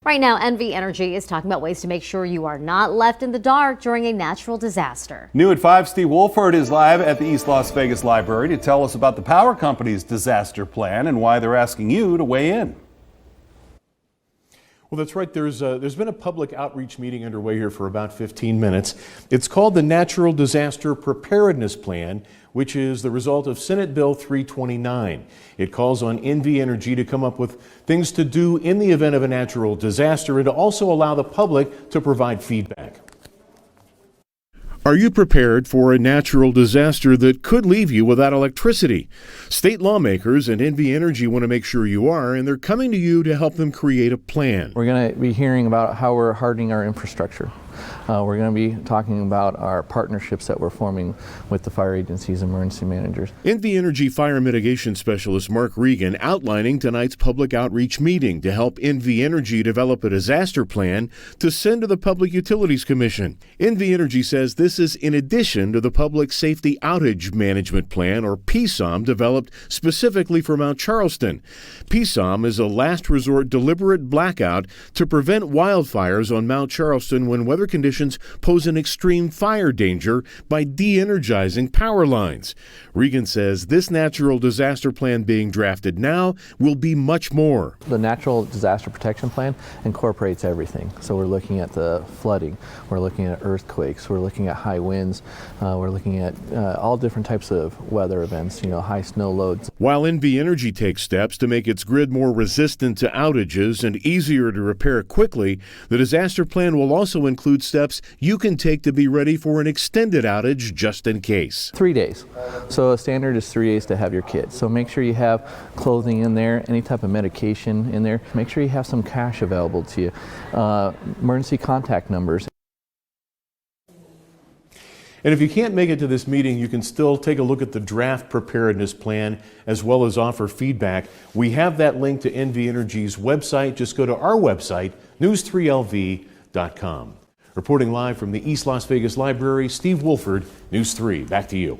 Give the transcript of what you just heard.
Right now, NV Energy is talking about ways to make sure you are not left in the dark during a natural disaster. New at 5, Steve Wolford is live at the East Las Vegas Library to tell us about the power company's disaster plan and why they're asking you to weigh in. Well, that's right. There's been a public outreach meeting underway here for about 15 minutes. It's called the Natural Disaster Preparedness Plan, which is the result of Senate Bill 329. It calls on NV Energy to come up with things to do in the event of a natural disaster and to also allow the public to provide feedback. Are you prepared for a natural disaster that could leave you without electricity? State lawmakers and NV Energy want to make sure you are, and they're coming to you to help them create a plan. We're going to be hearing about how we're hardening our infrastructure. We're going to be talking about our partnerships that we're forming with the fire agencies and emergency managers. NV Energy Fire Mitigation Specialist Mark Regan outlining tonight's public outreach meeting to help NV Energy develop a disaster plan to send to the Public Utilities Commission. NV Energy says this is in addition to the Public Safety Outage Management Plan, or PSOM, developed specifically for Mount Charleston. PSOM is a last resort deliberate blackout to prevent wildfires on Mount Charleston when weather conditions pose an extreme fire danger by de-energizing power lines. Regan says this natural disaster plan being drafted now will be much more. The Natural Disaster Protection Plan incorporates everything. So we're looking at the flooding, we're looking at earthquakes, we're looking at high winds, we're looking at all different types of weather events, high snow loads. While NV Energy takes steps to make its grid more resistant to outages and easier to repair quickly, the disaster plan will also include steps you can take to be ready for an extended outage just in case. 3 days. So a standard is 3 days to have your kit. So make sure you have clothing in there, any type of medication in there. Make sure you have some cash available to you. Emergency contact numbers. And if you can't make it to this meeting, you can still take a look at the draft preparedness plan as well as offer feedback. We have that link to NV Energy's website. Just go to our website, news3lv.com. Reporting live from the East Las Vegas Library, Steve Wolford, News 3. Back to you.